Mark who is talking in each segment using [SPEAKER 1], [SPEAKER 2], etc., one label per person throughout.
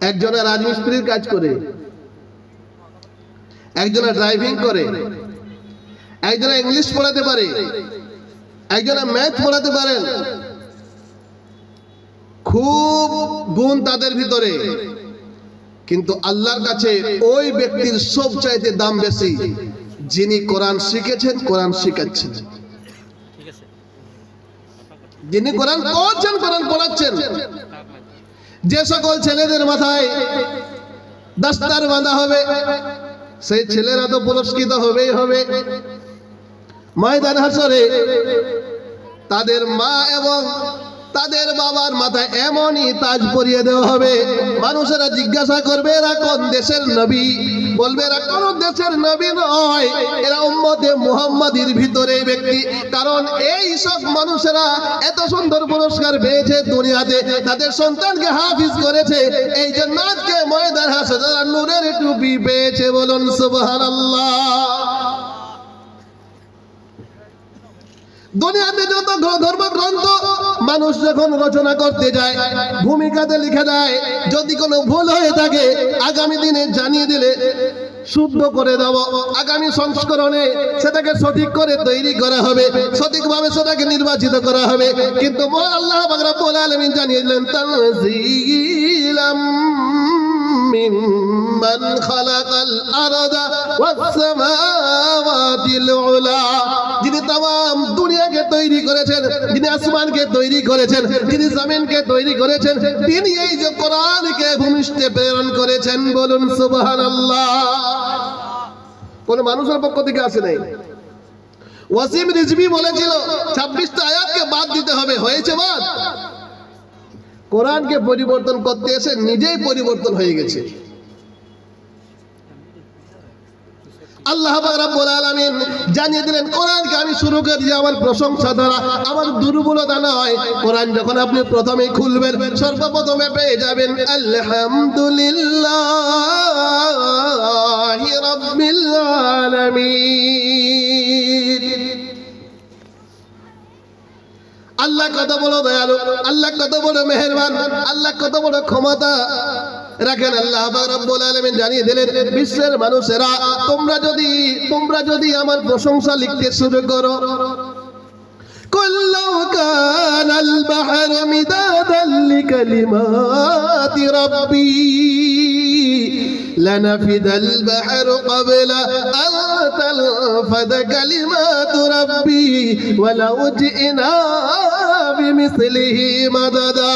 [SPEAKER 1] একজনে রাজমিস্ত্রির কাজ করে, একজনে ড্রাইভিং করে, একজনে ইংলিশ পড়াতে পারে, একজনে ম্যাথ পড়াতে পারেন। খুব গুণ তাদের ভিতরে, কিন্তু আল্লাহর কাছে ওই ব্যক্তির সবচাইতে দাম বেশি যিনি কোরআন শিখেছেন, কোরআন শিখাচ্ছেন, যিনি কোরআন পড়ছেন, কোরআন পড়াচ্ছেন। যে সকল ছেলেদের মাথায় দাস্তার বাঁধা হবে সেই ছেলেরা তো পুরস্কৃত হবেই হবে। ময়দান হাসরে তাদের মা এবং তাদের বাবার মাথায় এমনই তাজ পরিয়ে দেওয়া হবে, মানুষেরা জিজ্ঞাসা করবে এরা কোন দেশের নবী, বলবে এরা কোন দেশের নবী নয়, এরা উম্মতে মুহাম্মাদির ভিতরে ব্যক্তি। কারণ এই সব মানুষেরা এত সুন্দর পুরস্কার পেয়েছে দুনিয়াতে, তাদের সন্তানকে হাফিজ করেছে, এই জন্য আজকে ময়দান হাসরে তারা নূরের টুপি পেয়েছে। বলুন সুবহানাল্লাহ। দুনিয়াতে যত ধর্মগ্রন্থ মানুষ যখন রচনা করতে যায়, ভূমিকাতে লিখে দেয়, যদি কোনো ভুল হয়ে থাকে আগামী দিনে জানিয়ে দিলে শুদ্ধ করে দেব, আগামী সংস্করণে সেটাকে সঠিক করে তৈরি করা হবে, সঠিকভাবে সেটাকে নির্বাচিত করা হবে। কিন্তু আল্লাহ পাক রব্বুল আলামিন জানিয়ে দিলেন তানজিলাম মিম্মান খালাকাল আরদা ওয়াস সামাওয়াতিল উলা, যিনি तमाम দুনিয়াকে তৈরি করেছেন, যিনি আসমানকে তৈরি করেছেন, যিনি জমিনকে তৈরি করেছেন, তিনি এই যে কোরআনকে ভূমিষ্ঠে প্রেরণ করেছেন। বলুন সুবহানাল্লাহ। কোন মানুষের পক্ষ থেকে আসে নাই। ওয়াসিম রিজভী বলেছিল 26টা আয়াতকে বাদ দিতে হবে, হয়েছে বাদ। কোরআনকে পরিবর্তন করতে এসে নিজেই পরিবর্তন হয়ে গেছে। আল্লাহ পাক রব্বুল আলামিন জানিয়ে দিলেন কোরআনকে আমি শুরু করেছি আমার প্রশংসা দ্বারা, আমার দুর্বলতা নয়। কোরআন যখন আপনি প্রথমেই খুলবেন সর্বপ্রথমে পেয়ে যাবেন আলহামদুলিল্লাহি রাব্বিল আলামিন। আল্লাহ কত বড় দয়ালু, আল্লাহ কত বড় মেহেরবান, আল্লাহ কত বড় ক্ষমতা রাখেন। আল্লাহ পাক রব্বুল আলামিন জানিয়ে দিলেন বিশ্বের মানুষেরা তোমরা যদি আমার প্রশংসা লিখতে শুরু করো, কুল্লু কানাল বাহরু মিদাদান লিকালিমাতি রাব্বি লানাফিদাল বাহরু ক্বাবলা আন তানফাদা কালিমাতু রাব্বি ওয়ালাউ জিনা বিমিসলিহি মাদাদা।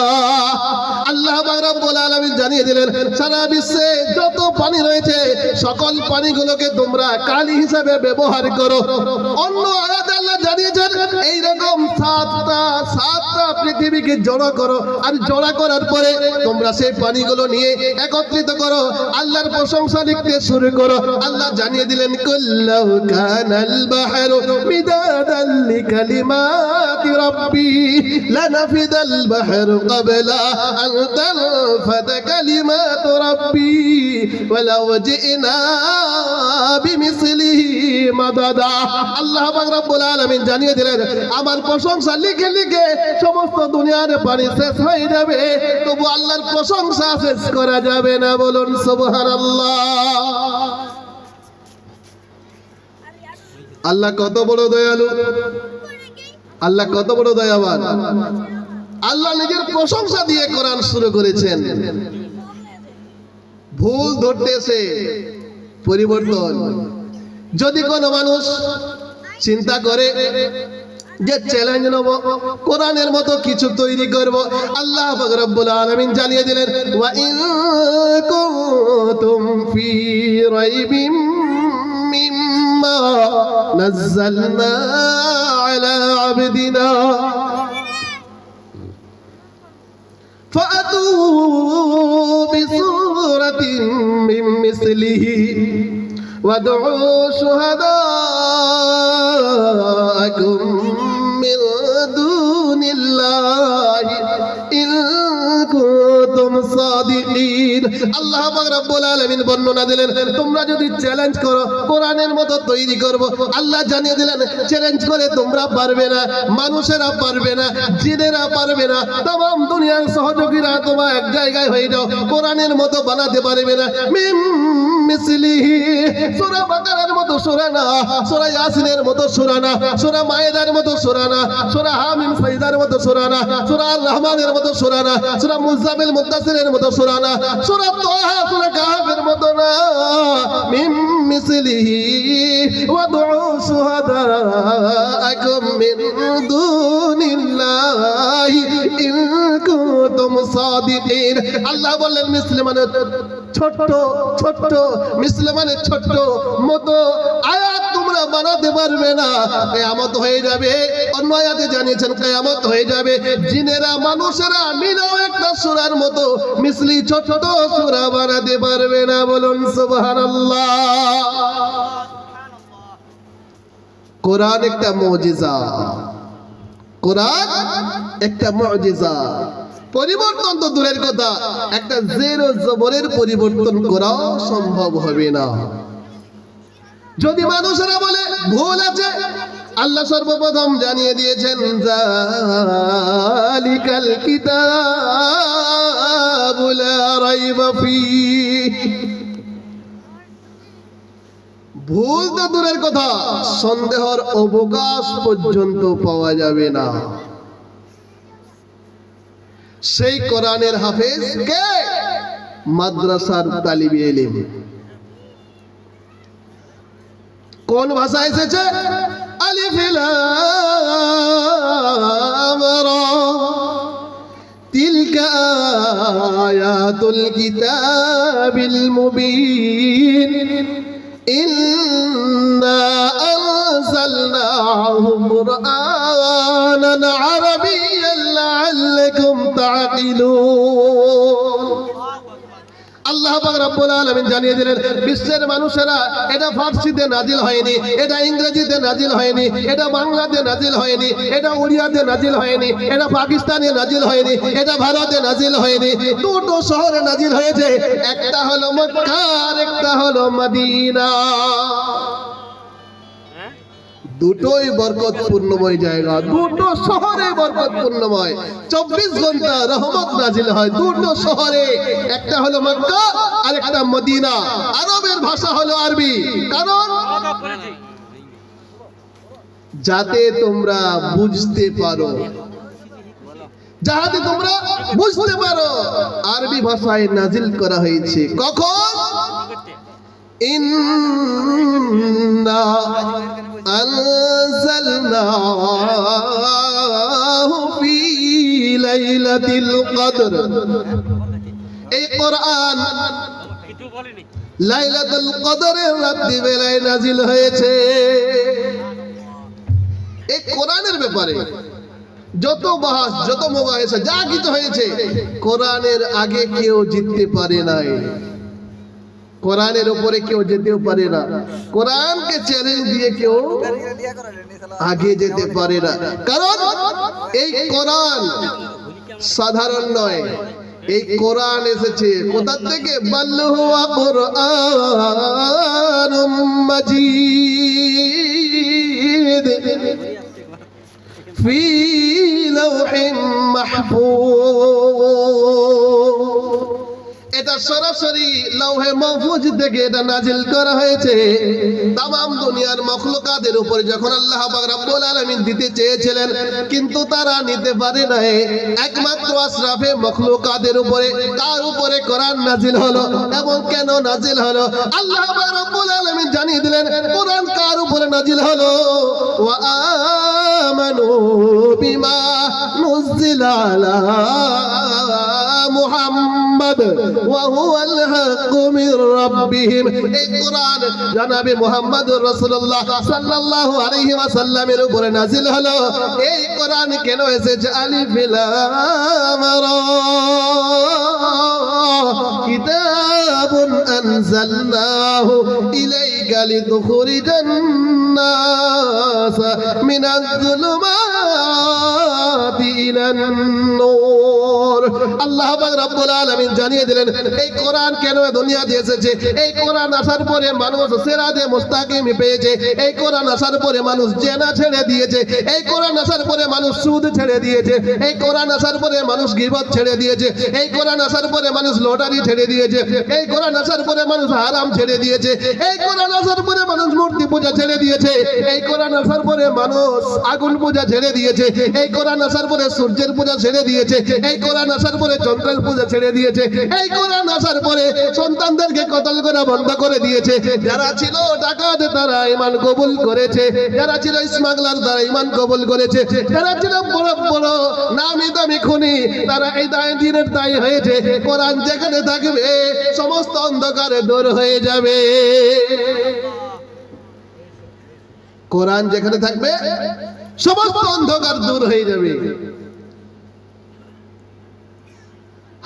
[SPEAKER 1] আল্লাহ পাক রব্বুল আলামিন জানিয়ে দিলেন সারা বিশ্বে যত পানি রয়েছে সকল পানিগুলোকে তোমরা কালি হিসাবে ব্যবহার করো। অন্য আয়াতে আল্লাহ জানিয়েছেন এইরকম সাতটা পৃথিবীকে জড়ো করো, আর জড়া করার পরে তোমরা সেই পানিগুলো নিয়ে একত্রিত করো, আল্লাহর প্রশংসা লিখতে শুরু করো। আল্লাহ জানিয়ে দিলেন কুল্লু কানাল বাহরু মিদাদান লিকালিমাতি রাব্বি লানাফিদাল বাহরু ক্বাবলা আন তানফাদা কালিমাতু রাব্বি ওয়ালাউ জিনা বিমিসলিহি মাদাদা। আল্লাহ পাক রব্বুল আলামিন জানিয়ে দিলেন আমার প্রশংসা লিখে লিখে সমস্ত দুনিয়ার পানি শেষ হয়ে যাবে, তবু আল্লাহর প্রশংসা শেষ করা যাবে না। বলুন সুবহানাল্লাহ। আল্লাহ কত বড় দয়ালু, আল্লাহ কত বড় দয়াবান। আল্লাহ নিজের প্রশংসা দিয়ে কোরআন শুরু করেছেন। ভুল ধরতে এসে পরিবর্তন। যদি কোনো মানুষ চিন্তা করে যে চ্যালেঞ্জ নেব, কোরআনের মতো কিছু তৈরি করব, আল্লাহ পাক রব্বুল আলামিন জানিয়ে দিলেন ওয়া ইন কুনতুম ফি রাইবিম মিম্মা নাযালনা আলা আবদিনা ফাআতু বিসূরাতিন মিন মিসলিহি ওয়াদউ শুহাদাআকুম মিন দুনিল্লাহি ইন কুনতুম সাদিকিন। الصادقين আল্লাহ পাক রব্বুল আলামিন বর্ণনা দিলেন তোমরা যদি চ্যালেঞ্জ করো কোরআনের মতো তৈরি করব আল্লাহ জানিয়ে দিলেন চ্যালেঞ্জ করে তোমরা পারবে না মানুষেরা পারবে না জিনেরা পারবে না तमाम দুনিয়ার সহযোগীরা তোমরা এক জায়গায় হয়ে যাও কোরআনের মতো বানাতে পারবে না মিম মিসলিহি সূরা বাকারার মতো সূরা না সূরা ইয়াসিনের মতো সূরা না সূরা মায়েদার মতো সূরা না সূরা হামিম সাইদার মতো সূরা না সূরা আল রহমানের মতো সূরা না সূরা মুজাম্মিল মুদ্দাসিরের মতো সূরা না সূরা তাহা সূরা কাহফের মতো না মিম মিসলিহি ওয়াদউ শুহাদাআকুম মিন দুনিল্লাহি ইন কুনতুম সাদিকিন আল্লাহ বললেন মিসলি মানে ছোট ছোট মিসলি মানে ছোট মতো আয়াত তোমরা বানাতে পারবে না কিয়ামত হয়ে যাবে অন্য আয়াতে জানিয়েছেন কিয়ামত হয়ে যাবে জিনেরা মানুষেরা মিলেও একটা সূরার মতো মিসলি ছোট সূরা বানাতে পারবে না বলুন সুবহানাল্লাহ কোরআন একটা মুজিজা কোরআন একটা মুজিজা পরিবর্তন তো দূরের কথা একটা জের ও জবরের পরিবর্তন করাও সম্ভব হবে না যদি মানুষেরা বলে ভুল আছে আল্লাহ সর্বপ্রথম জানিয়ে দিয়েছেন যালিকাল কিতাবু লা রাইবা ফীহি ভুল তো দূরের কথা সন্দেহের অবকাশ পর্যন্ত পাওয়া যাবে না সেই কোরআনের হাফেজ কে মাদ্রাসার তালিবে ইলম কোন ভাষা এসেছে আলিফ লাম রা তিলকা আয়াতুল কিতাবিল মুবিন إنا أنزلناه قرآنا عربيا لعلكم تعقلون আল্লাহ পাক রব্বুল আলামিন জানিয়ে দিলেন বিশ্বের মানুষেরা এটা ফার্সিতে নাজিল হয়নি এটা ইংরেজিতে নাজিল হয়নি এটা বাংলাতে নাজিল হয়নি এটা উড়িয়াতে নাজিল হয়নি এটা পাকিস্তানে নাজিল হয়নি এটা ভারতে নাজিল হয়নি দুটো শহরে নাজিল হয়েছে একটা হলো মক্কা আর একটা হলো মদিনা দুটোই বরকতপূর্ণময় জায়গা দুটো শহরে বরকতপূর্ণময় 24 ঘন্টা রহমত নাজিল হয় দুটো শহরে একটা হলো মক্কা আর একটা মদিনা আরবের ভাষা হলো আরবি কারণ যাতে তোমরা বুঝতে পারো যাতে তোমরা বুঝতে পারো আরবি ভাষায় নাজিল করা হয়েছে কখন ইন্না أنزلناه في ليلة القدر এই কোরআন লাইলাতুল কদরের রাতে বেলায় নাজিল হয়েছে এই কোরআনের ব্যাপারে যত বাহাস যত মুবাহিসা যা কিছু হয়েছে কোরআনের আগে কেউ জিততে পারে নাই কোরআনের উপরে কেউ যেতেও পারে না কোরআনকে চ্যালেঞ্জ দিয়ে কেউ আগে যেতে পারে না কারণ এই কোরআন সাধারণ নয় এই কোরআন এসেছে কোথা থেকে বাল হুয়া কুরআনুম মাজিদ ফি লাওহিম মাহফুজ এটা সরাসরি লৌহে মাহফুজ থেকে এটা নাজিল করা হয়েছে তামাম দুনিয়ার মখলুকাতের উপরে যখন আল্লাহ পাক রব্বুল আলামিন দিতে চেয়েছিলেন কিন্তু তারা নিতে পারে নাই একমাত্র আশরাফে মখলুকাতের উপরে তার উপরে কোরআন নাজিল হলো এবং কেন নাজিল হলো আল্লাহ পাক রব্বুল আলামিন জানিয়ে দিলেন কোরআন কার উপরে নাজিল হলো ওয়া আমানু বিমা নুজিলা আলা মুহাম্মদ وهو الحق من ربهم القرآن جناب محمد رسول الله صلى الله عليه وسلم এর উপরে নাজিল হলো এই কোরআন কেন এসেছে আলিফ লাম রা কিতাবুন আনজালনাহু ইলাইকা লিতুখরিজান নাস মিনাজ যুলুমাতি ইলান নূর আল্লাহ পাক রব্বুল আলামিন জানিয়ে দিলেন এই কোরআন কেন দুনিয়াতে এসেছে। এই কোরআন আসার পরে মানুষ সিরাতে মুস্তাকিম পেয়েছে। এই কোরআন আসার পরে মানুষ জেনা ছেড়ে দিয়েছে। এই কোরআন আসার পরে মানুষ সুদ ছেড়ে দিয়েছে। এই কোরআন আসার পরে মানুষ গীবত ছেড়ে দিয়েছে। এই কোরআন আসার পরে মানুষ লটারি ছেড়ে দিয়েছে। এই কোরআন আসার পরে মানুষ হারাম ছেড়ে দিয়েছে। এই কোরআন আসার পরে মানুষ মূর্তি পূজা ছেড়ে দিয়েছে। এই কোরআন আসার পরে মানুষ আগুন পূজা ছেড়ে দিয়েছে। এই কোরআন আসার পরে সূর্যের পূজা ছেড়ে দিয়েছে। এই কোরআন আসার পরে চন্দ্রের পূজা ছেড়ে দিয়েছে। এই কোরআন আসার পরে সন্তানদেরকে কতল করা বন্ধ করে দিয়েছে। যারা ছিল ডাকাত তারা ঈমান কবুল করেছে। যারা ছিল স্মাগলার তারা ঈমান কবুল করেছে। যারা ছিল বড় বড় নামি দামি খুনি তারা এই দিনের দায়ী হয়েছে। কোরআন যেখানে থাকবে সমস্ত অন্ধকার দূর হয়ে যাবে। কোরআন যেখানে থাকবে সমস্ত অন্ধকার দূর হয়ে যাবে।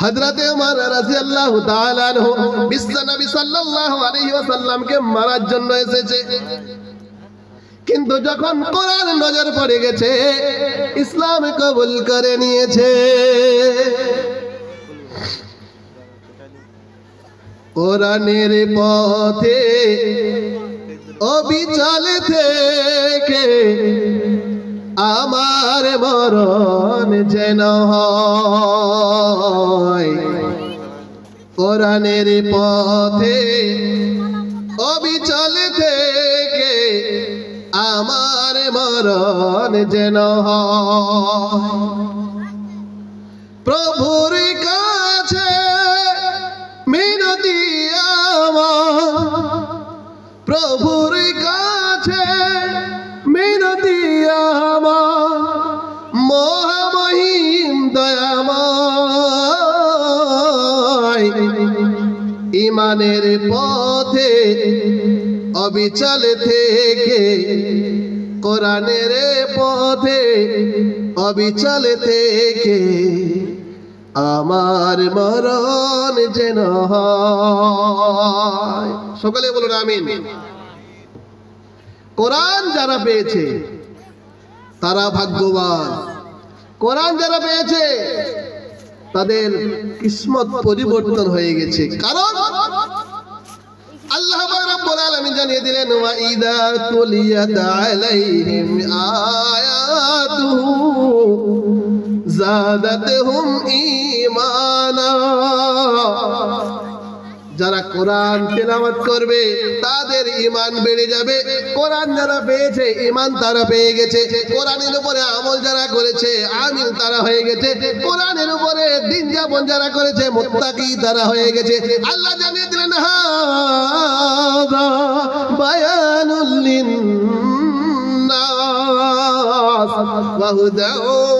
[SPEAKER 1] হযরতে ওমর রাদিয়াল্লাহু তাআলা আনহু বিশ্বনবী সাল্লাল্লাহু আলাইহি ওয়াসাল্লামকে মারার জন্য এসেছে, কিন্তু যখন কোরআন নজর পড়ে গেছে ইসলাম কবুল করে নিয়েছে। কোরআনের পথে অবিচল থেকে আমার মরণ যেন হয়। কোরআনের পথে অবিচল থেকে আমার মরণ যেন হয়। প্রভুর কাছে মিনতি আমার, প্রভুর কাছে মিনতি আমার, মহামহিম দয়াময়। ঈমানের পথে অবিচল থেকে, কোরআনের পথে অবিচল থেকে আমার মরণ যেন হয়। সকলে বলুন আমিন। কোরআন যারা পেয়েছে তারা ভাগ্যবান। কোরআন যারা পেয়েছে তাদের কিসমত পরিবর্তন হয়ে গেছে। কারণ আল্লাহ রাব্বুল আলামিন জানিয়ে দিলেন ওয়া ইযা তুলিয়াত আলাইহিম আয়াতুহু যাদাতহুম ঈমানা। যারা কোরআন তেলাওয়াত করবে তাদের ঈমান বেড়ে যাবে। কোরআন যারা পেয়েছে ঈমান তারা পেয়ে গেছে। কোরআনের উপরে আমল যারা করেছে আমিন তারা হয়ে গেছে। কোরআনের উপরে দিন যাপন যারা করেছে মুত্তাকি তারা হয়ে গেছে। আল্লাহ জানিয়ে দিলেন হাযা বায়ানুল লিন্নাস ওয়া হুদা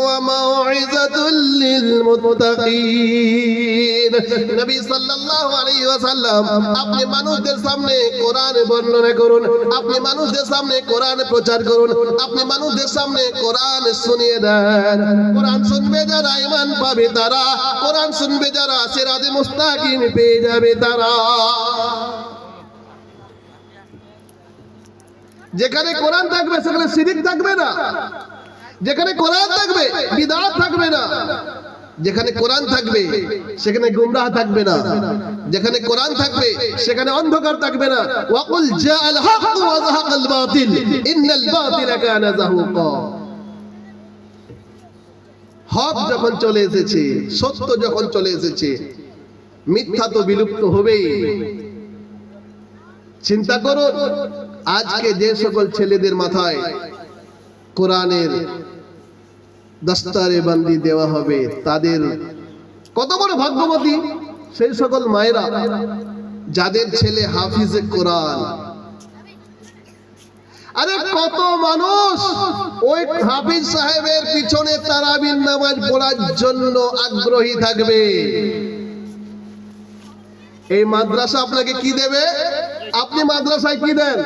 [SPEAKER 1] ওয়া মাউইযাতুল লিল মুত্তাকিন। নবী সাল্লাল্লাহু আলাইহি ওয়াসাল্লাম আপনি মানুষদের সামনে কোরআন বর্ণনা করুন, আপনি মানুষদের সামনে কোরআন প্রচার করুন, আপনি মানুষদের সামনে কোরআন শুনিয়ে দেন। কোরআন শুনবে যারা ঈমান পাবে তারা, কোরআন শুনবে যারা সিরাতে মুস্তাকিম পেয়ে যাবে তারা। যেখানে কোরআন থাকবে সেখানে শিরক থাকবে না। যেখানে কোরআন থাকবে বিদআত থাকবে না। যেখানে কোরআন থাকবে সেখানে গুমরাহ থাকবে না। যেখানে কোরআন থাকবে সেখানে অন্ধকার থাকবে না। ওয়াকুল জাআল হক ওয়া যাহাকাল বাতিল ইন্নাল বাতিলা কানা যাহুকা। হক যখন চলে এসেছে, সত্য যখন চলে এসেছে, মিথ্যা তো বিলুপ্ত হবেই। চিন্তা করুন আজকে যে সকল ছেলেদের মাথায় কোরআনের দস্তারে বান্দি দেওয়া হবে তাদের কত বড় ভাগ্যবতী সেই সকল মায়েরা যাদের ছেলে হাফিজে কোরআন। আরে কত মানুষ ওই হাফিজ সাহেবের পিছনে তারাবির নামাজ পড়ার জন্য আগ্রহী থাকবে। এই মাদ্রাসা আপনাকে কি দেবে? আপনি মাদ্রাসায় কি দেন?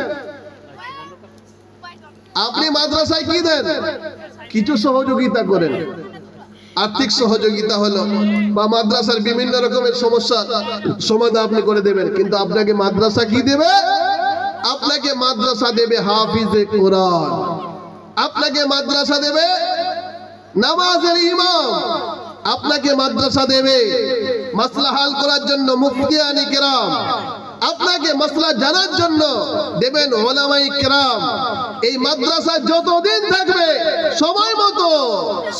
[SPEAKER 1] আপনি মাদ্রাসায় কি দেন? কিছু সহযোগিতা করেন, আর্থিক সহযোগিতা হলো বা মাদ্রাসার বিভিন্ন রকমের সমস্যা সমাধান আপনি করে দেবেন। কিন্তু আপনাকে মাদ্রাসা কি দেবে? আপনাকে মাদ্রাসা দেবে হাফিজে কোরআন, আপনাকে মাদ্রাসা দেবে নামাজের ইমাম, আপনাকে মাদ্রাসা দেবে মাসলা হাল করার জন্য মুফতিয়ানি কেরাম, আপনাকে মাসলা জানার জন্য দেবেন উলামায়ে কেরাম। এই মাদ্রাসা যতদিন থাকবে সময় মতো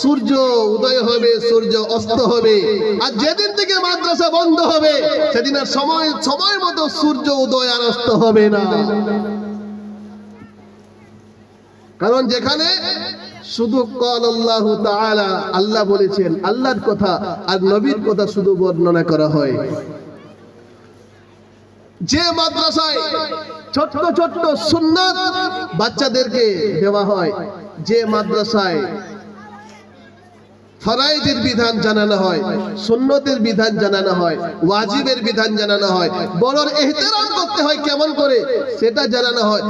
[SPEAKER 1] সূর্য উদয় হবে, সূর্য অস্ত হবে। আর যেদিন থেকে মাদ্রাসা বন্ধ হবে সেদিন আর সময় মতো সূর্য উদয় আর অস্ত হবে না। কারণ যেখানে শুধু আল্লাহু তাআলা, আল্লাহ বলেছেন, আল্লাহর কথা আর নবীর কথা শুধু বর্ণনা করা হয়। যে মাদ্রাসায় ছোট্ট ছোট্ট সুন্নাত বাচ্চাদেরকে দেওয়া হয়, যে মাদ্রাসায় ফরাইদের বিধান জানানো হয়, সুন্নতের বিধান জানানো হয়, ওয়াজিবের বিধান জানানো হয়, বড়র ইহতিরাম করতে হয় কেমন করে সেটা জানানো হয়,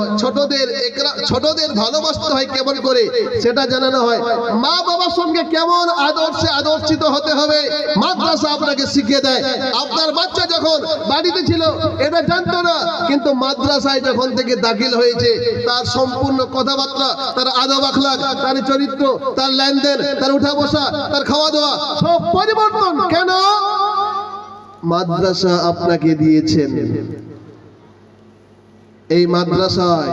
[SPEAKER 1] ছোটদের ভালোবাসতে হয় কেমন করে সেটা জানানো হয়, মা বাবার সঙ্গে কেমন আদর্শে আদর্শিত হতে হবে মাদ্রাসা আপনাকে শিখিয়ে দেয়। আপনার বাচ্চা যখন বাড়িতে ছিল এটা জানতো না, কিন্তু মাদ্রাসায় যখন থেকে দাখিল হয়েছে তার সম্পূর্ণ কথাবার্তা, তার আদব আখলাক, তার চরিত্র, তার লেনদেন, তার উঠা বসা, তার খাওয়া দাওয়া সব পরিবর্তন। কেন? মাদ্রাসা আপনাকে দিয়েছেন। এই মাদ্রাসায়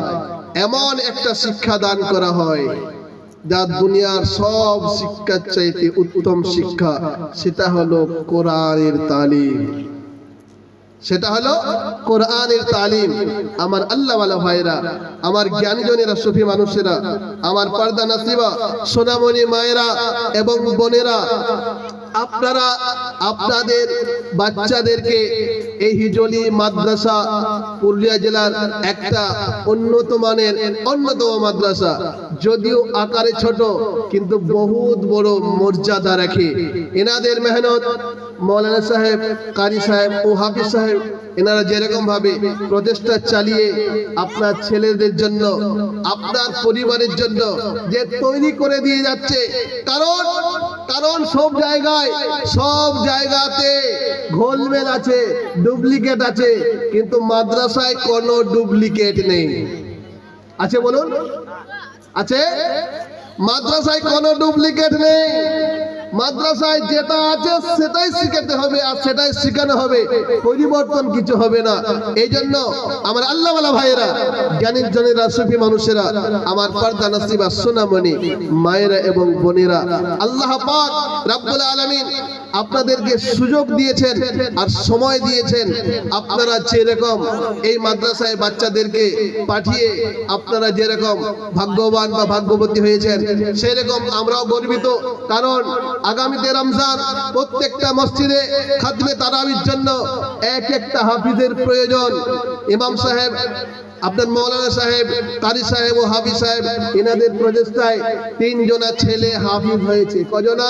[SPEAKER 1] এমন একটা শিক্ষা দান করা হয় যা দুনিয়ার সব শিক্ষার চাইতে উত্তম শিক্ষা, সেটা হলো কোরআনের তালিম। সেটা হলো কোরআনের তালিম। আমার আল্লাহওয়ালা ভাইরা, আমার জ্ঞানীজনেরা, সুফি মানুষেরা, আমার পর্দা নাসিবা সোনামণি মায়েরা এবং বোনেরা, আপনারা আপনাদের বাচ্চাদেরকে এই হিজলি মাদ্রাসা পুরুলিয়া জেলার একটা অন্যতম মাদ্রাসা, যদিও আকারে ছোট কিন্তু বহুত বড় মর্যাদা রাখে। এনাদের মেহনত, মৌলানা সাহেব, কারি সাহেব ও হাফিজ সাহেব, এনারা যেরকম ভাবে প্রচেষ্টা চালিয়ে আপনার ছেলেদের জন্য, আপনার পরিবারের জন্য যে তৈরি করে দিয়ে যাচ্ছে, কারণ সব জায়গাতে ঘোলমেল আছে, ডুপ্লিকেট আছে, কিন্তু মাদ্রাসায় কোনো ডুপ্লিকেট নেই। আছে বলুন? আছে? মাদ্রাসায় কোনো ডুপ্লিকেট নেই। মাদ্রাসায় যেটা আছে সেটাই শিখাতে হবে আর সেটাই শেখানো হবে, পরিবর্তন কিছু হবে না। এই জন্য আমার আল্লাহওয়ালা ভাইয়েরা, জ্ঞানীর জনেরা, সুফি মানুষেরা, আমার পর্দা নসিবা সোনামণি মায়েরা এবং বোনেরা, আল্লাহ পাক রব্বুল আলামিন আপনাদেরকে সুযোগ দিয়েছেন আর সময় দিয়েছেন। আপনারা যেরকম এই মাদ্রাসায় বাচ্চাদেরকে পাঠিয়ে আপনারা যেরকম ভাগ্যবান বা ভাগ্যবতী হয়েছেন, সেই রকম আমরাও গর্বিত। কারণ আগামীতে রমজান, প্রত্যেকটা মসজিদে খাতমে তারাবির জন্য একটা হাফিজের প্রয়োজন। ইমাম সাহেব, আপনার মৌলানা সাহেব, কারি সাহেব ও হাফিজ সাহেব, এনাদের প্রচেষ্টায় 3 জনা ছেলে হাফিজ হয়েছে। কজনা?